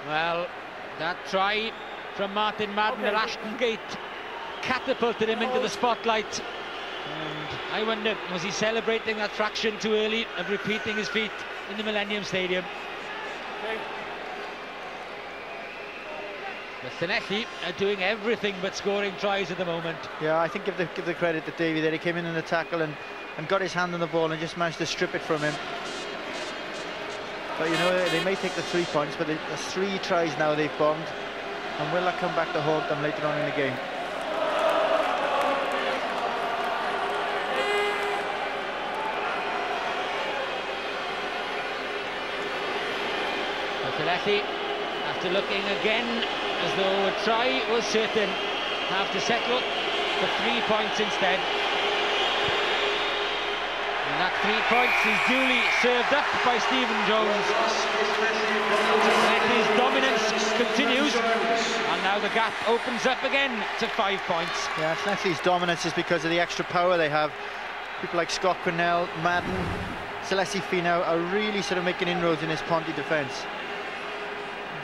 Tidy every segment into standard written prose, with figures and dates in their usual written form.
Well, that try from Martin Madden at Ashton Gate catapulted him into the spotlight. And I wonder, was he celebrating that fraction too early of repeating his feat in the Millennium Stadium? Okay. The Llanelli are doing everything but scoring tries at the moment. Yeah, I think give the credit to Davey there. He came in the tackle and got his hand on the ball and just managed to strip it from him. But you know, they may take the 3 points, but there's 3 tries now they've bombed, and will that come back to haunt them later on in the game? Llanelli, after looking again as though a try was certain, have to settle for 3 points instead. And that 3 points is duly served up by Stephen Jones. His dominance continues, and now the gap opens up again to 5 points. Yeah, Llanelli's dominance is because of the extra power they have. People like Scott Quinnell, Madden, Celeste Finau are really sort of making inroads in this Ponty defence.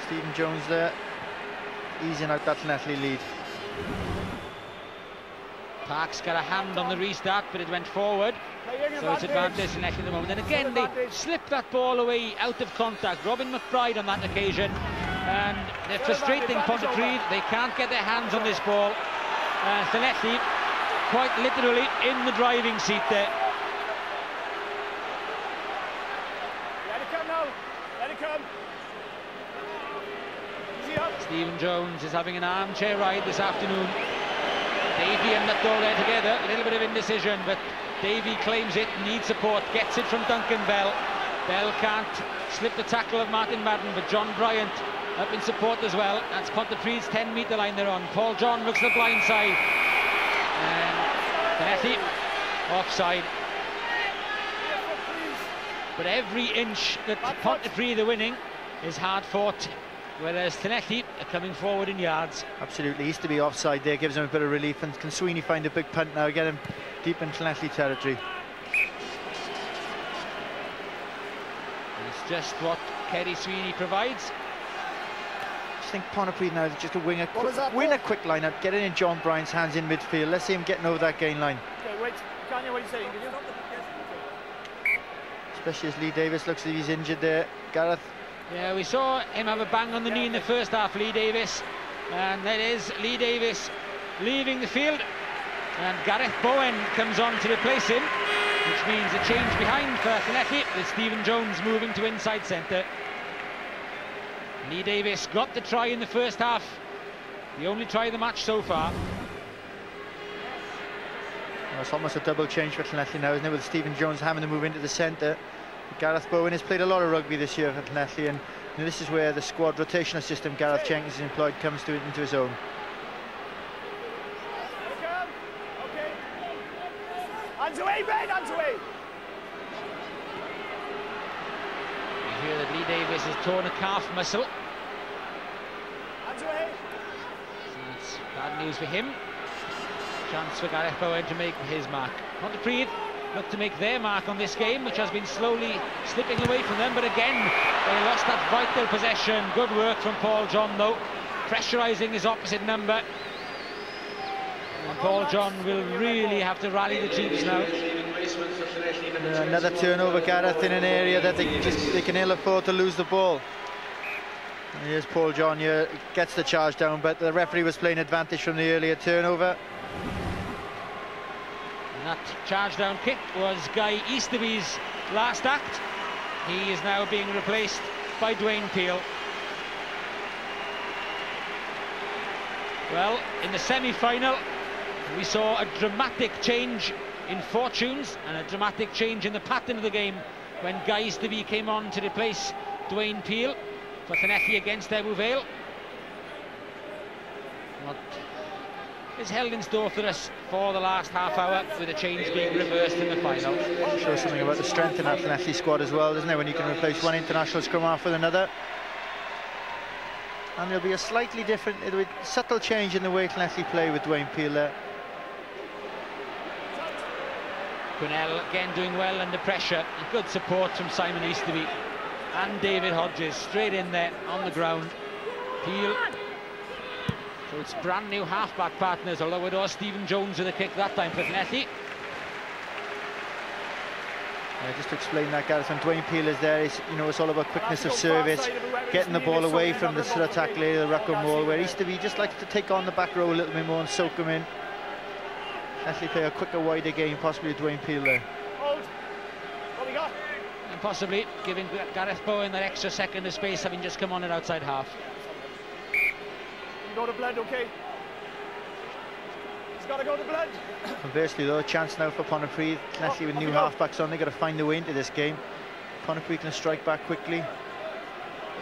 Stephen Jones there, easing out that Llanelli lead. Park's got a hand on the restart, but it went forward, so it's advantage Llanelli at the moment. And again, they slip that ball away out of contact. Robin McBride on that occasion, and they're frustrating Pontypridd. They can't get their hands on this ball. Llanelli quite literally in the driving seat there. Let it come now. Let it come. Stephen Jones is having an armchair ride this afternoon. Davey and Nuttall together, a little bit of indecision, but Davey claims it, needs support, gets it from Duncan Bell. Bell can't slip the tackle of Martin Madden, but John Bryant up in support as well. That's Pontypridd's 10-metre line they're on. Paul John looks the blind side. And Llanelli offside. But every inch that Pontypridd are winning is hard fought, whereas Llanelli are coming forward in yards. Absolutely, he's to be offside there, gives him a bit of relief. And can Sweeney find a big punt now, get him deep in Llanelli territory? It's just what Kerry Sweeney provides. I just think Pontypridd now just to win a quick line out, get it in John Bryant's hands in midfield. Let's see him getting over that gain line. Okay, wait, Kanye, what are you saying? Can you? Especially as Lee Davis looks as if he's injured there. Gareth. Yeah, we saw him have a bang on the knee in the first half, Lee Davis. And that is Lee Davis leaving the field. And Gareth Bowen comes on to replace him, which means a change behind for Llanelli, with Stephen Jones moving to inside centre. Lee Davis got the try in the first half, the only try of the match so far. Well, it's almost a double change for Llanelli now, isn't it, with Stephen Jones having to move into the centre. Gareth Bowen has played a lot of rugby this year for Llanelli, and this is where the squad rotational system Gareth Jenkins has employed comes to it into his own. Okay. Hands away, Ben, hands away. You hear that Lee Davis has torn a calf muscle. Hands away. So it's bad news for him. Chance for Gareth Bowen to make his mark. Pontypridd look to make their mark on this game, which has been slowly slipping away from them, but again they lost that vital possession. Good work from Paul John though, pressurising his opposite number, and Paul John will really have to rally the troops now. Another turnover, Gareth, in an area that they can ill afford to lose the ball. And here's Paul John here, gets the charge down, but the referee was playing advantage from the earlier turnover. And that charge down kick was Guy Easterby's last act. He is now being replaced by Dwayne Peel. Well, in the semi-final we saw a dramatic change in fortunes and a dramatic change in the pattern of the game when Guy Easterby came on to replace Dwayne Peel for Llanelli against Ebbw Vale. What is held in store for us for the last half hour, with a change being reversed in the final. Shows something about the strength in that Llanelli squad as well, doesn't it, when you can replace one international scrum half with another. And there'll be a slightly different, subtle change in the way Llanelli play with Dwayne Peel there. Quinnell again doing well under pressure, good support from Simon Easterby and David Hodges straight in there on the ground. Peel. So it's brand new half-back partners, although it was Stephen Jones with a kick that time for Llanelli. Just to explain that, Gareth, when Dwayne Peel is there, it's, you know, it's all about quickness of service, getting the ball away from the sort of tackle area, the ruck or maul, where Easterby just likes to take on the back row a little bit more and soak them in. Actually play a quicker, wider game, possibly Dwayne Peel there. Hold. What we got? And possibly giving Gareth Bowen that extra second of space, having just come on at outside half. You go to blood, okay? He's got to go to blood. Conversely though, a chance now for Pontypridd. Llanelli with new half-backs on, they've got to find their way into this game. Pontypridd can strike back quickly. Get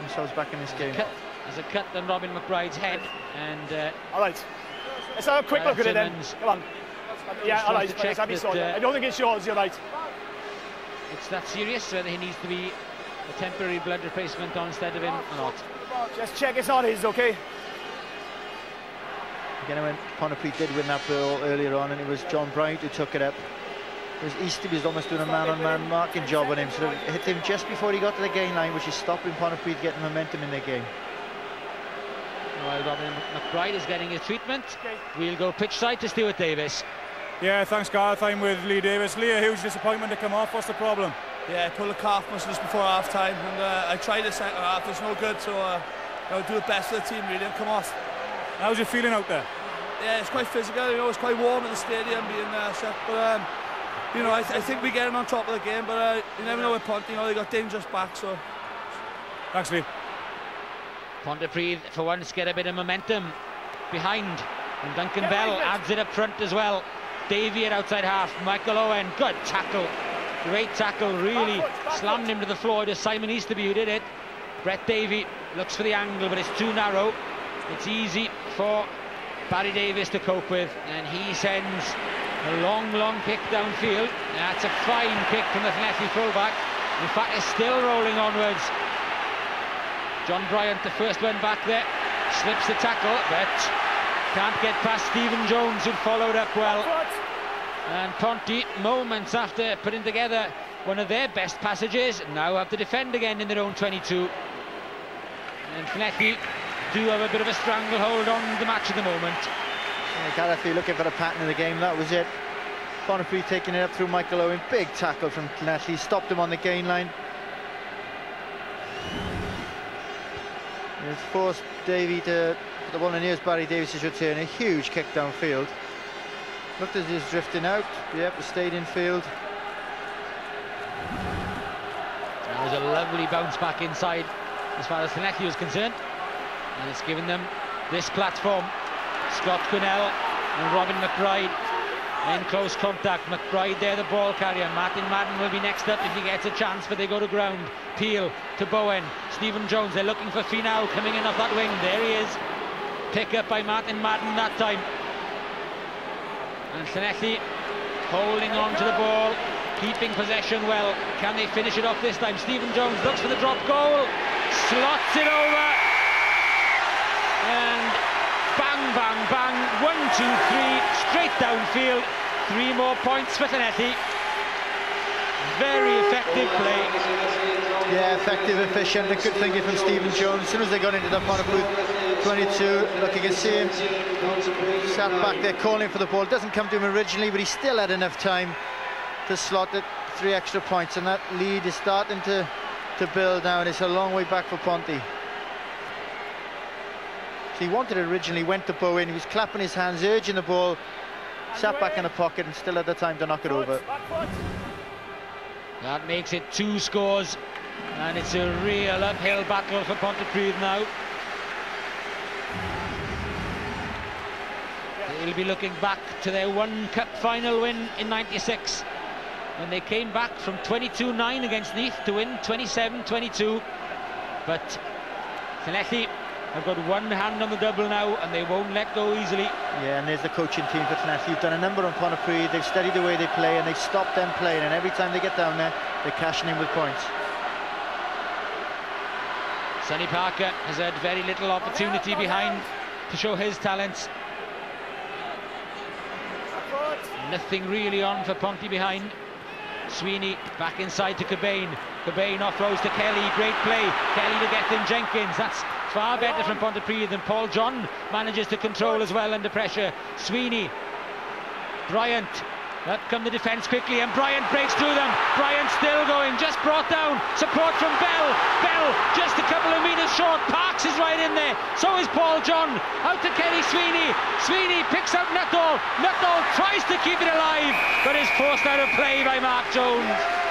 themselves back in this game. There's a cut on Robin McBride's head, and all right, let's have a quick look at it then. Come on. Yeah, all right, let's have I don't think it's yours, you're right. It's that serious, whether he needs to be a temporary blood replacement on instead of him or not. Just check it's not his, okay? Again, when Pontypridd did win that ball earlier on, and it was John Bryant who took it up. It was Easterby was almost doing a man-on-man marking job on him, so it hit him just before he got to the gain line, which is stopping Pontypridd getting momentum in their game. While Robin McBride is getting his treatment, we'll go pitch side to Stuart Davis. Yeah, thanks Gareth. I'm with Lee Davis. Lee, a huge disappointment to come off. What's the problem? Yeah, I pulled a calf muscle just before half time, and I tried the second half. It's no good, so I'll do the best for the team really and come off. How's you feeling out there? Yeah, it's quite physical. You know, it's quite warm at the stadium being set, but you know, I think we're getting on top of the game. But you never know with Ponty. You know, they got dangerous back. So thanks, Lee. Pontypridd for once get a bit of momentum behind, and Duncan Bell adds it up front as well. Davey at outside half, Michael Owen, good tackle, great tackle, really slammed him to the floor. It was Simon Easterby who did it. Brett Davey looks for the angle, but it's too narrow. It's easy for Barry Davis to cope with, and he sends a long kick downfield. That's a fine kick from the Llanelli fullback. In fact, it's still rolling onwards. John Bryant, the first one back there, slips the tackle, but can't get past Stephen Jones, who followed up well. And Ponty, moments after putting together one of their best passages, now have to defend again in their own 22. And Llanelli do have a bit of a stranglehold on the match at the moment. Yeah, Gareth, you're looking for a pattern of the game, that was it. Pontypridd taking it up through Michael Owen, big tackle from Llanelli, stopped him on the gain line. It's forced Davey to put the ball in. Here's Barry Davis's return, a huge kick downfield. Looked as he was drifting out, yep, it stayed in field. That was a lovely bounce back inside as far as Llanelli was concerned, and it's given them this platform. Scott Quinnell and Robin McBride in close contact. McBride there, the ball carrier. Martin Madden will be next up if he gets a chance, but they go to ground. Peel to Bowen. Stephen Jones, they're looking for Finau coming in off that wing. There he is. Pick up by Martin Madden that time. And Llanelli holding on to the ball, keeping possession well. Can they finish it off this time? Stephen Jones looks for the drop goal, slots it over, and bang, bang, bang, 1, 2, 3, straight downfield. 3 more points for Llanelli. Very effective play. Yeah, effective, efficient, a good thinking from Stephen Jones. As soon as they got into the Pontypridd 22, look, you can see him sat back there calling for the ball. It doesn't come to him originally, but he still had enough time to slot it 3 extra points, and that lead is starting to build now, and it's a long way back for Ponty. So he wanted it originally, went to Bowen, he was clapping his hands, urging the ball, sat back in the pocket and still had the time to knock it over. That makes it 2 scores, and it's a real uphill battle for Pontypridd now. They'll be looking back to their 1 cup final win in '96, when they came back from 22-9 against Neath to win 27-22. But Llanelli have got one hand on the double now, and they won't let go easily. Yeah, and there's the coaching team for Llanelli. You've done a number on Pontypridd, they've studied the way they play, and they've stopped them playing, and every time they get down there, they're cashing in with points. Sonny Parker has had very little opportunity behind to show his talents. Nothing really on for Ponty behind. Sweeney back inside to Cobain. Cobain offloads to Kelly, great play. Kelly to get in Jenkins, that's Far better from Pontypridd, and Paul John manages to control as well under pressure. Sweeney, Bryant, up come the defence quickly, and Bryant breaks through them. Bryant still going, just brought down. Support from Bell. Bell just a couple of metres short. Parks is right in there. So is Paul John. Out to Kenny Sweeney. Sweeney picks out Nuttall. Nuttall tries to keep it alive, but is forced out of play by Mark Jones.